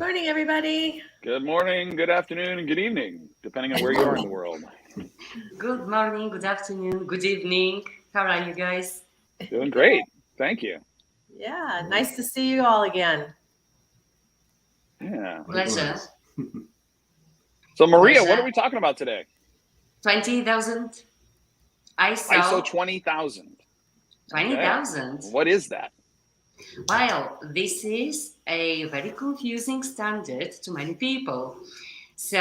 Morning, everybody. Good morning, good afternoon, and good evening, depending on where you are in the world. Good morning, good afternoon, good evening. How are you guys? Doing great. Thank you. Yeah, nice to see you all again. Yeah. Pleasure. So, Maria, what Pleasure. are we talking about today? 20,000 ISO ISO 20,000. 20,000. What is that? Well, this is a very confusing standard to many people. So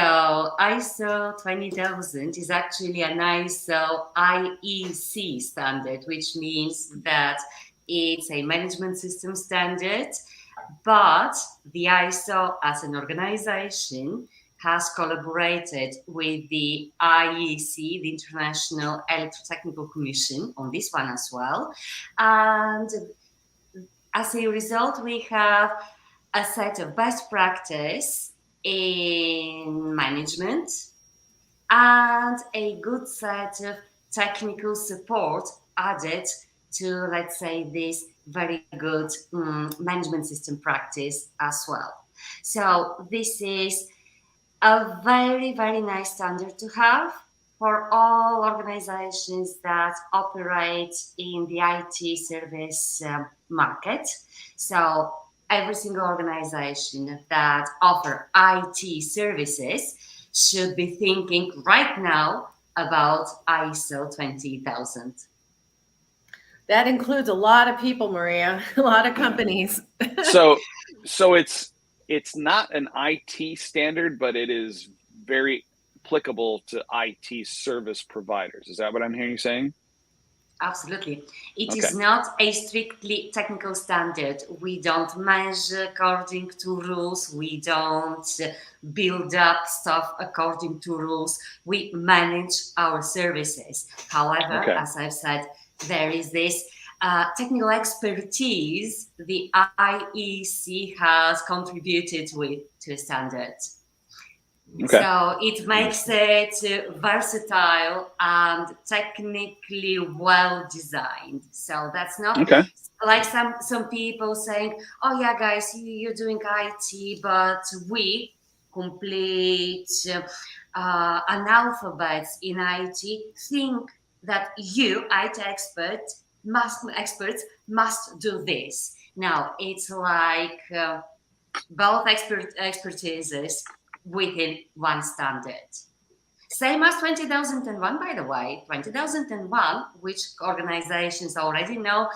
ISO 20,000 is actually an ISO IEC standard, which means that it's a management system standard, but the ISO as an organization has collaborated with the IEC, the International Electrotechnical Commission, on this one as well. And as a result, we have a set of best practice in management and a good set of technical support added to, let's say, this very good management system practice as well. So this is a very, very nice standard to have for all organizations that operate in the IT service market. So every single organization that offer IT services should be thinking right now about ISO 20,000. That includes a lot of people, Maria, a lot of companies. So it's not an IT standard, but it is very applicable to IT service providers. Is that what I'm hearing you saying? Absolutely. It Okay. is not a strictly technical standard. We don't measure according to rules. We don't build up stuff according to rules. We manage our services. However, Okay. as I've said, there is this technical expertise the IEC has contributed to a standard. Okay. So it makes it versatile and technically well designed. So that's not Okay. like some people saying, "Oh yeah, guys, you're doing IT, but we complete analphabets in IT think that you IT experts must do this." Now it's like both expertises within one standard. Same as 20,001, by the way. 20,001, which organizations already know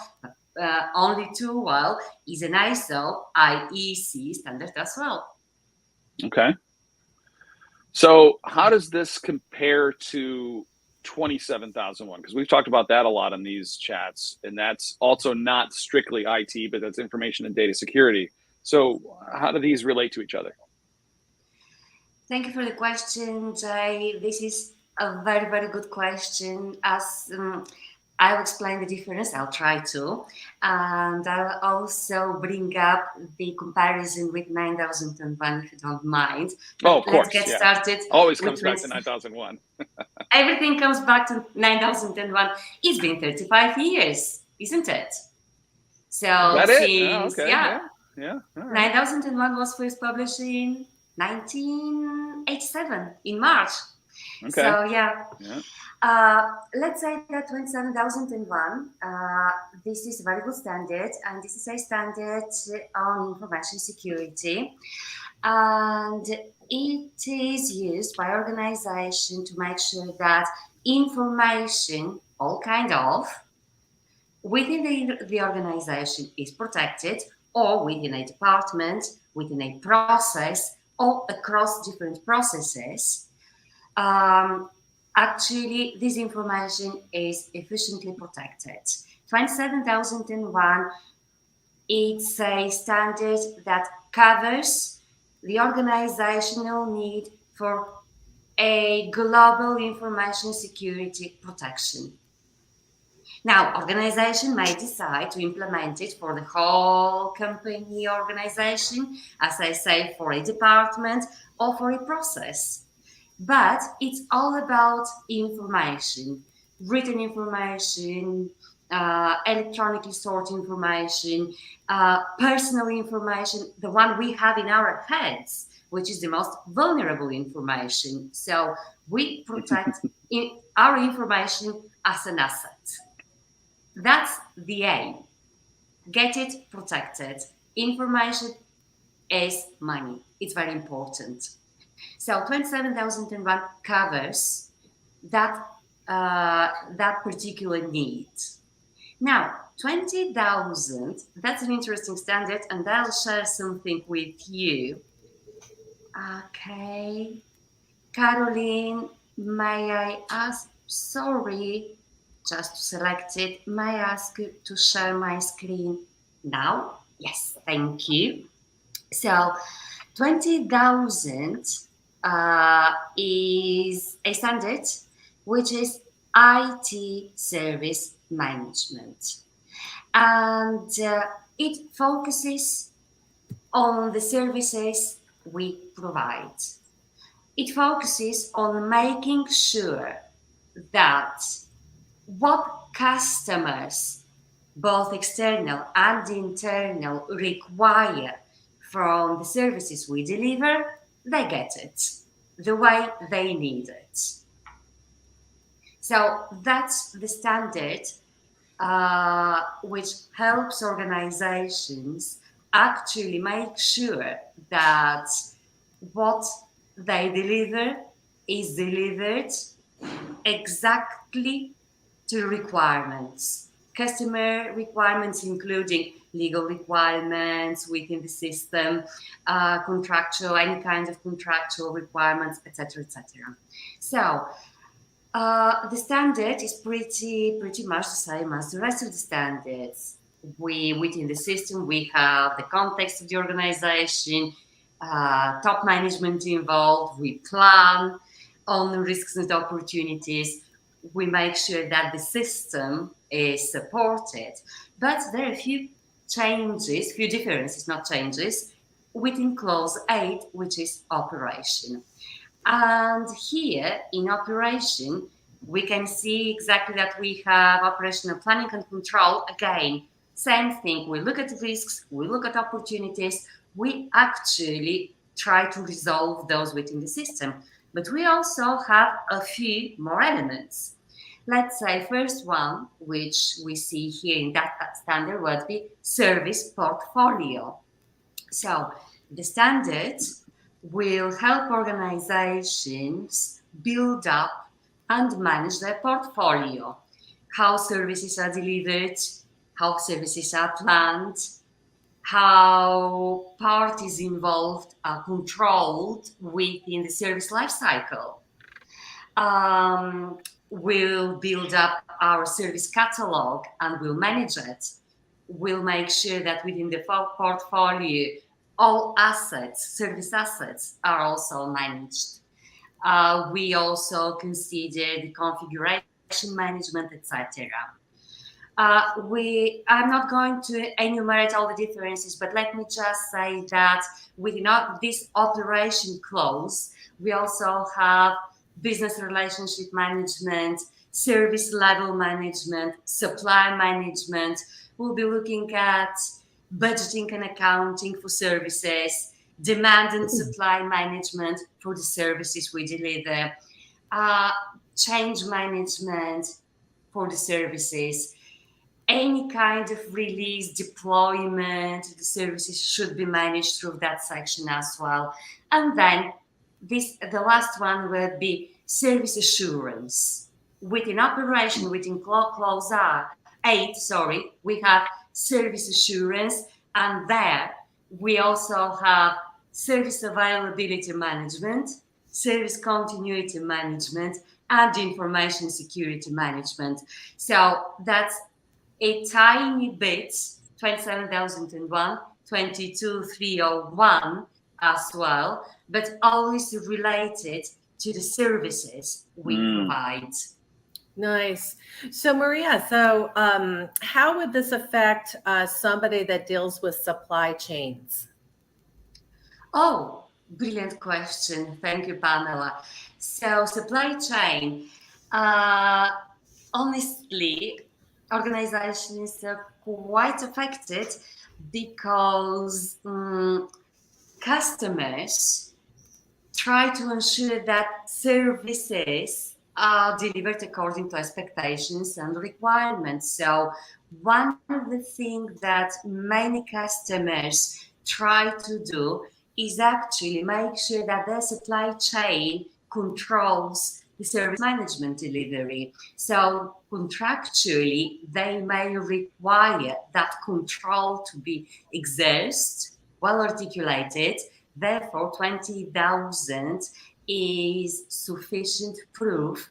only too well, is an ISO IEC standard as well. Okay. So how does this compare to 27,001? Because we've talked about that a lot in these chats, and that's also not strictly IT, but that's information and data security. So how do these relate to each other? Thank you for the question, Jay. This is a very, very good question. As I'll explain the difference, I'll try to. And I'll also bring up the comparison with 9001, if you don't mind. Oh, of course. Let's get Yeah. started. Always comes back to 9001. Everything comes back to 9001. It's been 35 years, isn't it? So Is that it? since, Oh, okay. Yeah. All right. 9001 was first published in 1987 in March. Okay. So yeah. Yeah. Let's say that 27,001, this is a very good standard, and this is a standard on information security, and it is used by organization to make sure that information, all kind of, within the organization is protected, or within a department, within a process, or across different processes. Actually, this information is efficiently protected. 27,001, it's a standard that covers the organizational need for a global information security protection. Now, organization may decide to implement it for the whole company organization, as I say, for a department or for a process. But it's all about information, written information, electronically stored information, personal information, the one we have in our heads, which is the most vulnerable information. So we protect our information as an asset. That's the aim. Get it protected. Information is money. It's very important. So 27,001 covers that that particular need. Now, 20,000, that's an interesting standard, and I'll share something with you. Okay. Caroline, may I ask, sorry, just to select it, may I ask you to share my screen now? Yes, thank you. So 20,000 is a standard which is IT service management. And it focuses on the services we provide. It focuses on making sure that what customers, both external and internal, require from the services we deliver, they get it the way they need it. So that's the standard which helps organizations actually make sure that what they deliver is delivered exactly to requirements. Customer requirements, including legal requirements within the system, contractual, any kind of contractual requirements, etc., etc. So the standard is pretty much the same as the rest of the standards. Within the system, we have the context of the organization, top management involved. We plan on risks and opportunities. We make sure that the system is supported. But there are a few changes, few differences, not changes, within clause 8, which is operation. And here in operation, we can see exactly that we have operational planning and control. Again, same thing. We look at risks, we look at opportunities, we actually try to resolve those within the system. But we also have a few more elements. Let's say first one, which we see here in that standard, would be service portfolio. So the standard will help organizations build up and manage their portfolio, how services are delivered, how services are planned, how parties involved are controlled within the service lifecycle. We'll build up our service catalog and we'll manage it. We'll make sure that within the portfolio, all assets, service assets, are also managed. We also consider the configuration management, etc. I'm not going to enumerate all the differences, but let me just say that within this operation clause, we also have business relationship management, service level management, supply management. We'll be looking at budgeting and accounting for services, demand and supply management for the services we deliver, change management for the services, any kind of release, deployment, the services should be managed through that section as well. And then the last one would be service assurance. Within operation, within clause 8, we have service assurance, and there we also have service availability management, service continuity management, and information security management. So that's a tiny bit, 27,001, 22,301 as well, but always related to the services we provide. Nice. So Maria, how would this affect somebody that deals with supply chains? Oh, brilliant question. Thank you, Pamela. So supply chain, honestly, organizations are quite affected because customers try to ensure that services are delivered according to expectations and requirements. So one of the things that many customers try to do is actually make sure that their supply chain controls the service management delivery. So contractually, they may require that control to be exercised, well articulated. Therefore, 20,000 is sufficient proof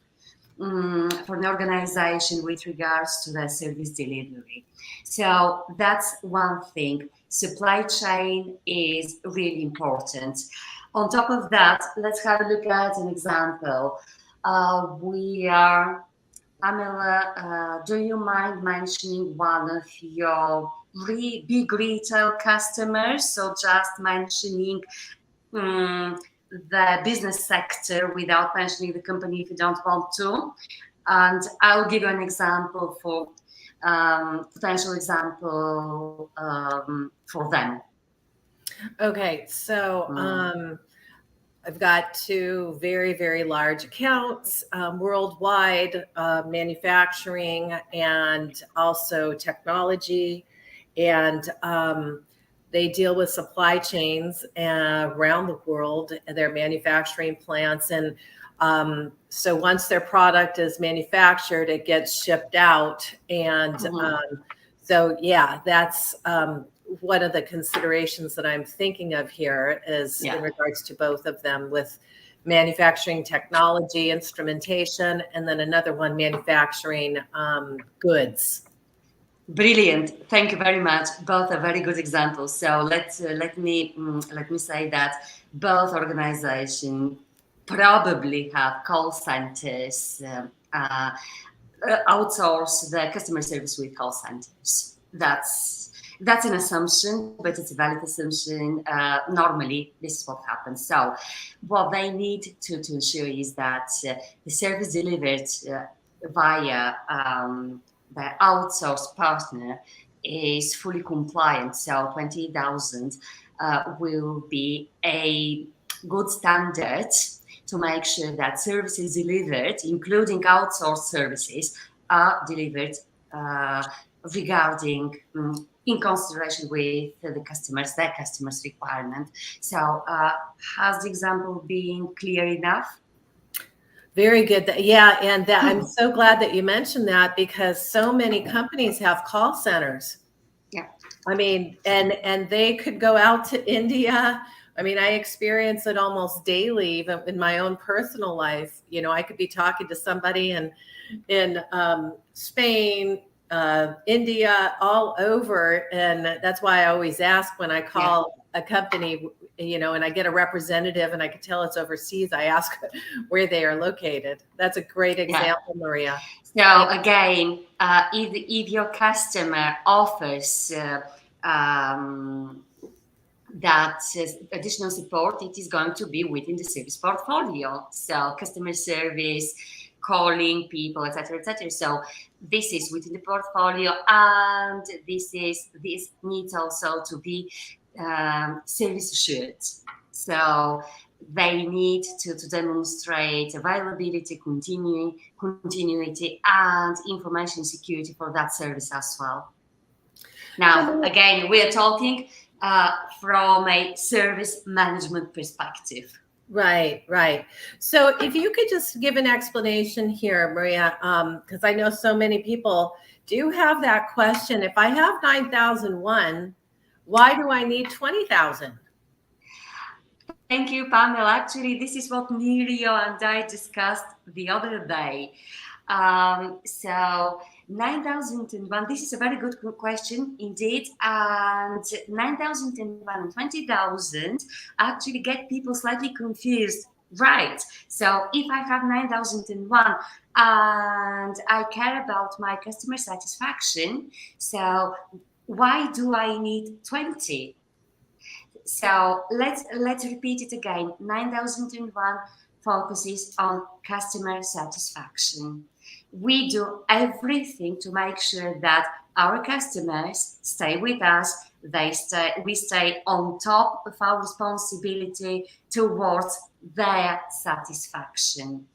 for an organization with regards to the service delivery. So that's one thing. Supply chain is really important. On top of that, let's have a look at an example. Pamela, do you mind mentioning one of your big retail customers? So just mentioning the business sector without mentioning the company if you don't want to. And I'll give you an example for potential example for them. Okay, so I've got two very, very large accounts worldwide, manufacturing and also technology. And they deal with supply chains around the world, their manufacturing plants. And so once their product is manufactured, it gets shipped out. And so, yeah, that's one of the considerations that I'm thinking of here is in regards to both of them with manufacturing technology, instrumentation, and then another one manufacturing goods. Brilliant. Thank you very much. Both are very good examples. So let me say that both organizations probably have call centers, outsource the customer service with call centers. That's an assumption, but it's a valid assumption. Normally, this is what happens. So what they need to ensure is that the service delivered via the outsourced partner is fully compliant. So 20,000 will be a good standard to make sure that services delivered, including outsourced services, are delivered regarding in consideration with their customers' requirement. So has the example been clear enough? Very good. Yeah, and I'm so glad that you mentioned that because so many companies have call centers. Yeah. I mean, and they could go out to India. I mean, I experience it almost daily, even in my own personal life. You know, I could be talking to somebody in Spain, India, all over. And that's why I always ask when I call a company, you know, and I get a representative and I can tell it's overseas, I ask where they are located. That's a great example, Maria. So again, if your customer offers that additional support, it is going to be within the service portfolio. So customer service, calling people, etc., etc. So this is within the portfolio, and this needs also to be service assured. So they need to demonstrate availability, continuity, and information security for that service as well. Now, again, we are talking from a service management perspective. Right, right. So if you could just give an explanation here, Maria, because I know so many people do have that question. If I have 9,001, why do I need 20,000? Thank you, Pamela. Actually, this is what Mirio and I discussed the other day. So 9,001, this is a very good question indeed. And 9,001 and 20,000 actually get people slightly confused. Right. So if I have 9,001 and I care about my customer satisfaction, so why do I need 20? So let's repeat it again. 9,001 focuses on customer satisfaction. We do everything to make sure that our customers stay with us. We stay on top of our responsibility towards their satisfaction.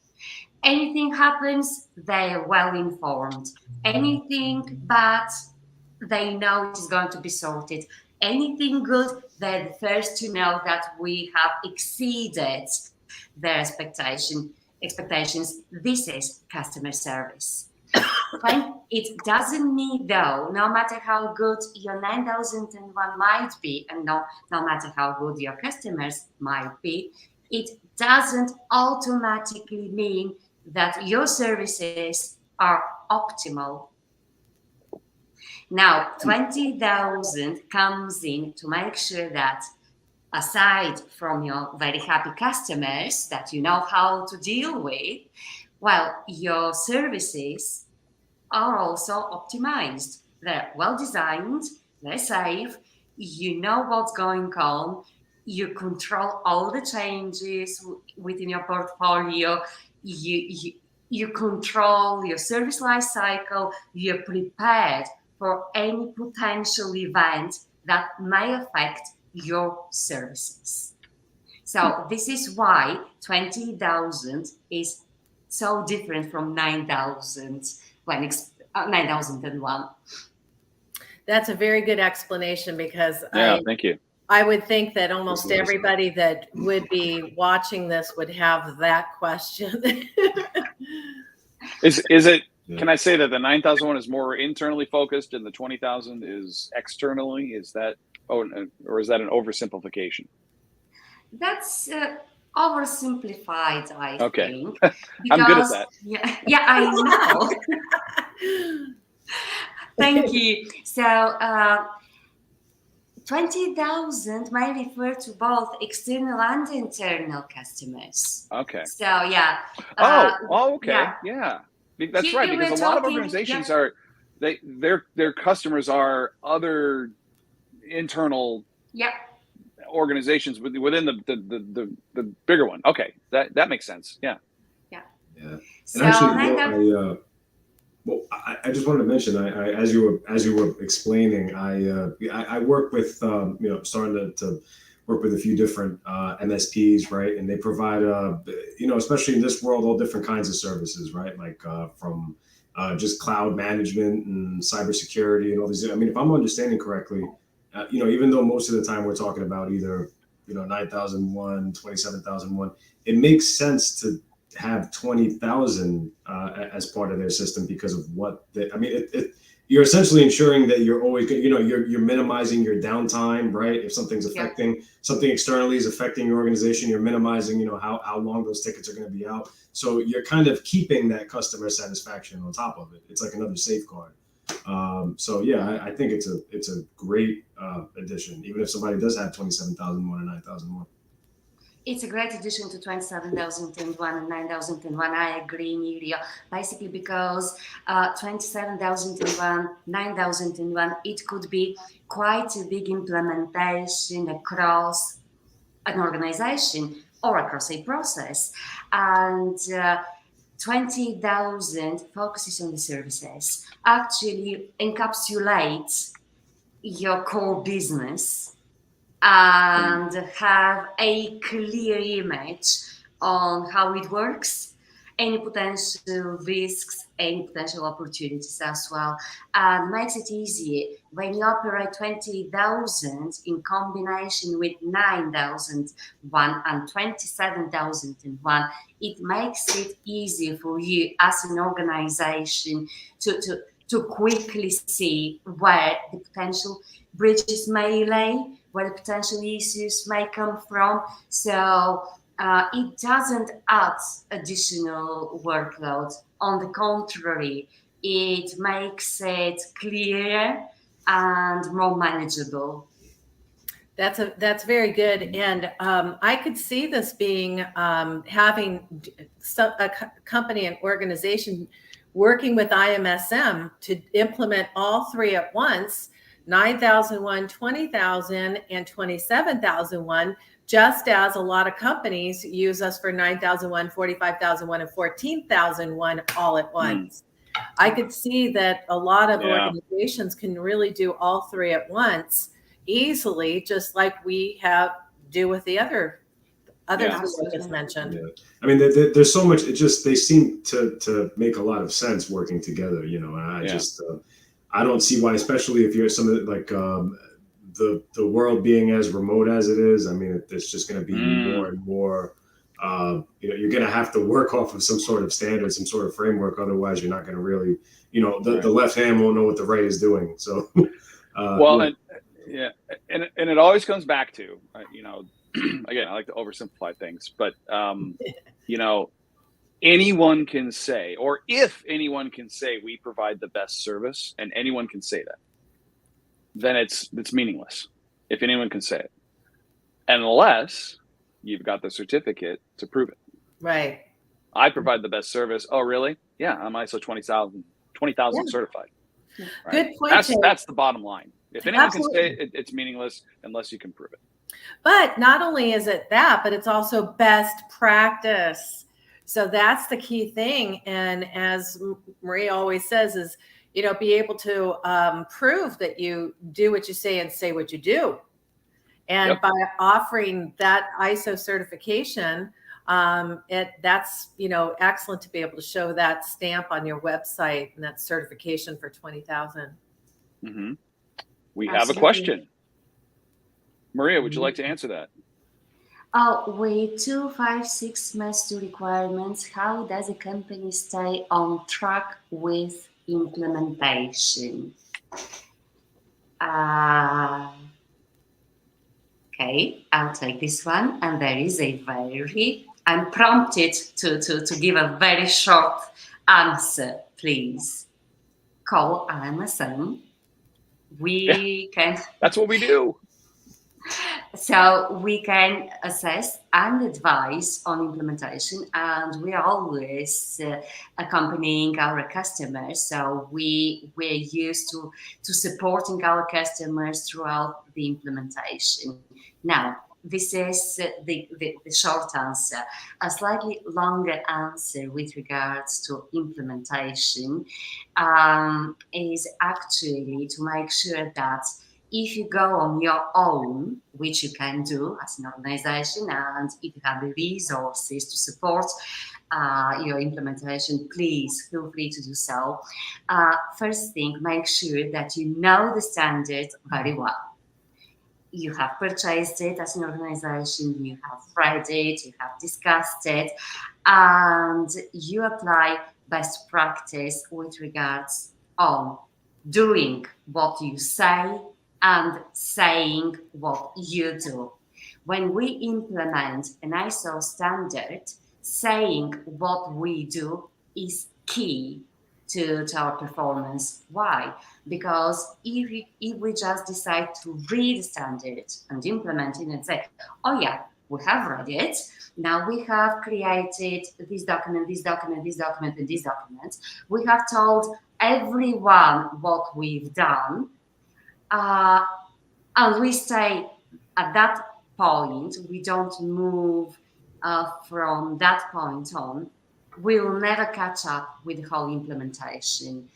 Anything happens, they are well informed. Anything bad, they know it is going to be sorted. Anything good, they're the first to know that we have exceeded their expectations. This is customer service. It doesn't mean, though, no matter how good your 9001 might be, and no matter how good your customers might be, it doesn't automatically mean that your services are optimal. Now, 20,000 comes in to make sure that, aside from your very happy customers that you know how to deal with, well, your services are also optimized. They're well designed, they're safe, you know what's going on, you control all the changes within your portfolio, you control your service life cycle, you're prepared for any potential event that may affect your services. So this is why 20,000 is so different from 9,000 when 9001. That's a very good explanation, because thank you. I would think that almost everybody that would be watching this would have that question. Is it? Can I say that the 9001 is more internally focused and the 20,000 is externally? Is that, or is that an oversimplification? That's oversimplified, I think. I'm good at that. Yeah, I know. Thank you. So 20,000 may refer to both external and internal customers. Okay. So yeah. Okay. Yeah. That's right, because a lot of organizations are, their customers are other internal organizations within the bigger one. Okay, that makes sense. Yeah. So actually, I just wanted to mention, I as you were explaining, I work with starting to work with a few different MSPs, right? And they provide especially in this world, all different kinds of services, right? Like from just cloud management and cybersecurity and all these. I mean, if I'm understanding correctly, even though most of the time we're talking about either 9001, 27,001, it makes sense to have 20,000 as part of their system because of what you're essentially ensuring that you're always, you're minimizing your downtime, right? If something's affecting something externally is affecting your organization, you're minimizing, how long those tickets are going to be out. So you're kind of keeping that customer satisfaction on top of it. It's like another safeguard. So yeah, I think it's a great addition, even if somebody does have 27,001 or 9,001. It's a great addition to 27,001 and 9,001. I agree, Emilia. Basically, because 27,001, 9,001, it could be quite a big implementation across an organization or across a process. And 20,000 focuses on the services, actually encapsulates your core business and have a clear image on how it works, any potential risks, any potential opportunities as well, and makes it easier when you operate 20,000 in combination with 9,001 and 27,001. It makes it easier for you as an organization to quickly see where the potential bridges may lay, where the potential issues may come from. So it doesn't add additional workload. On the contrary, it makes it clearer and more manageable. That's very good, and I could see this being having a company and organization working with IMSM to implement all three at once, 9,001, 20,000, and 27,001, just as a lot of companies use us for 9,001, 45,001, and 14,001 all at once. I could see that a lot of organizations can really do all three at once easily, just like we do with the other three I just mentioned. Yeah. I mean, there's so much. It just they seem to make a lot of sense working together. You know, and I just I don't see why, especially if you're some of the, like the world being as remote as it is. I mean, it's just going to be more and more. You know, you're going to have to work off of some sort of standard, some sort of framework. Otherwise, you're not going to really, you know, the left hand won't know what the right is doing. So, and it always comes back to, you know, again, I like to oversimplify things, but you know, anyone can say, or if anyone can say we provide the best service, and anyone can say that, then it's meaningless. If anyone can say it, unless you've got the certificate to prove it. Right. I provide the best service. Oh, really? Yeah, I'm ISO 20,000 certified. Right? Good point. That's the bottom line. If anyone can say it, it's meaningless unless you can prove it. But not only is it that, but it's also best practice. So that's the key thing. And as Maria always says, is, you know, be able to prove that you do what you say and say what you do. And by offering that ISO certification, that's, you know, excellent to be able to show that stamp on your website and that certification for 20,000. Mm-hmm. We have a question. Maria, would you like to answer that? With 256 master requirements, how does a company stay on track with implementation? Okay, I'll take this one. And there is I'm prompted to give a very short answer, please. Call RMSM. We can. That's what we do. So we can assess and advise on implementation, and we are always accompanying our customers. So we're used to supporting our customers throughout the implementation. Now, this is the short answer. A slightly longer answer with regards to implementation is actually to make sure that if you go on your own, which you can do as an organization, and if you have the resources to support your implementation, please feel free to do so. First thing, make sure that you know the standard very well. You have purchased it as an organization, you have read it, you have discussed it, and you apply best practice with regards on doing what you say and saying what you do. When we implement an ISO standard, saying what we do is key to our performance. Why? Because if we just decide to read the standard and implement it and say, oh yeah, we have read it, now we have created this document, this document, this document, and this document, we have told everyone what we've done, and we stay at that point, we don't move from that point on, we will never catch up with the whole implementation.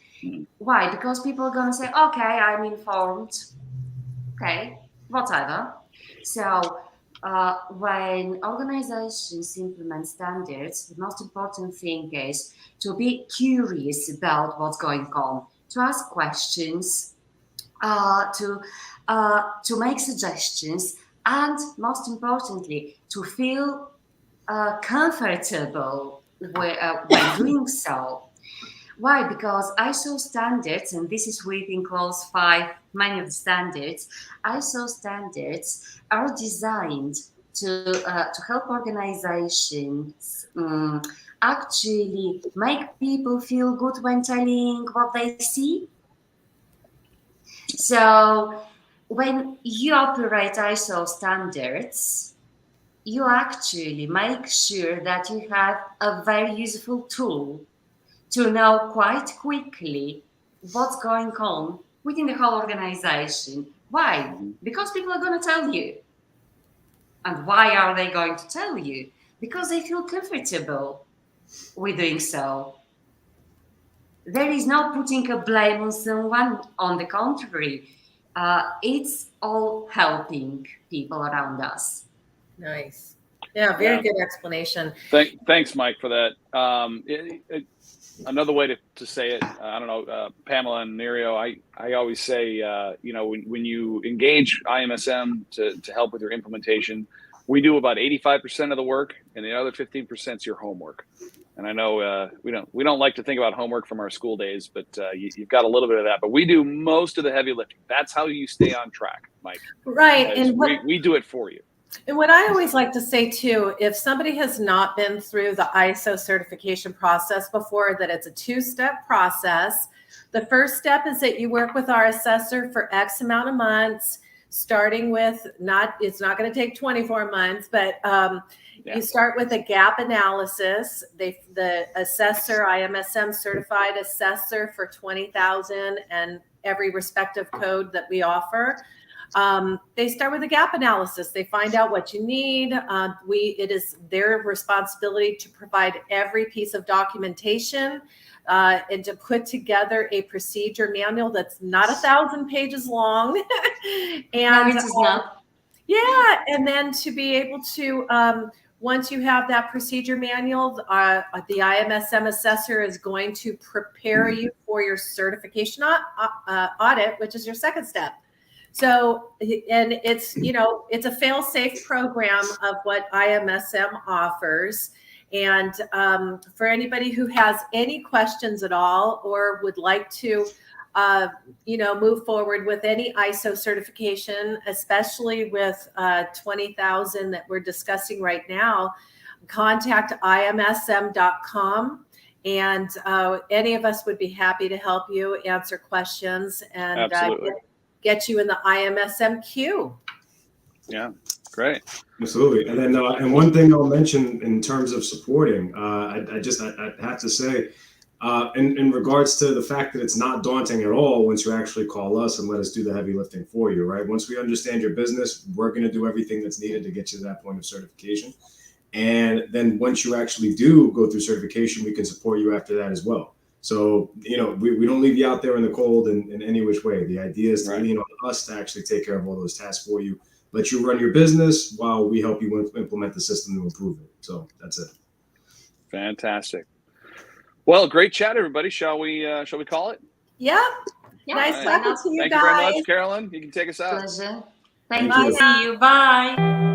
Why? Because people are going to say, okay, I'm informed. Okay, whatever. So when organizations implement standards, the most important thing is to be curious about what's going on, to ask questions, to make suggestions, and most importantly, to feel comfortable when doing so. Why? Because ISO standards, and this is within Clause 5, many of the standards, ISO standards are designed to help organizations actually make people feel good when telling what they see. So when you operate ISO standards, you actually make sure that you have a very useful tool to know quite quickly what's going on within the whole organization. Why? Because people are going to tell you. And why are they going to tell you? Because they feel comfortable with doing so. There is no putting a blame on someone. On the contrary, it's all helping people around us. Nice. Yeah, very good explanation. Thanks, Mike, for that. Another way to say it, I don't know, Pamela and Nerio, I always say, when you engage IMSM to help with your implementation, we do about 85% of the work, and the other 15% is your homework. And I know we don't like to think about homework from our school days, but you've got a little bit of that. But we do most of the heavy lifting. That's how you stay on track, Mike. Right, and we do it for you. And what I always like to say too, if somebody has not been through the ISO certification process before, that it's a 2-step process. The first step is that you work with our assessor for X amount of months, starting with it's not going to take 24 months, but you start with a gap analysis. The assessor, IMSM certified assessor for 20,000 and every respective code that we offer. They start with a gap analysis. They find out what you need. It is their responsibility to provide every piece of documentation and to put together a procedure manual that's not 1,000 pages long. And no, it is not. Yeah, and then to be able to, once you have that procedure manual, the IMSM assessor is going to prepare you for your certification audit, which is your second step. So, and it's a fail-safe program of what IMSM offers. And for anybody who has any questions at all or would like to, move forward with any ISO certification, especially with 20,000 that we're discussing right now, contact imsm.com. And any of us would be happy to help you answer questions and get you in the IMSM queue. Yeah, great. Absolutely. And then, and one thing I'll mention in terms of supporting, I have to say, in regards to the fact that it's not daunting at all once you actually call us and let us do the heavy lifting for you, right? Once we understand your business, we're going to do everything that's needed to get you to that point of certification. And then once you actually do go through certification, we can support you after that as well. So, we don't leave you out there in the cold in any which way. The idea is to lean on us to actually take care of all those tasks for you, let you run your business while we help you implement the system to improve it. So that's it. Fantastic. Well, great chat, everybody. Shall we call it? Yeah. Nice talking to you guys. Thank you very much, Carolyn. You can take us out. Pleasure. Thank you. See you. Bye.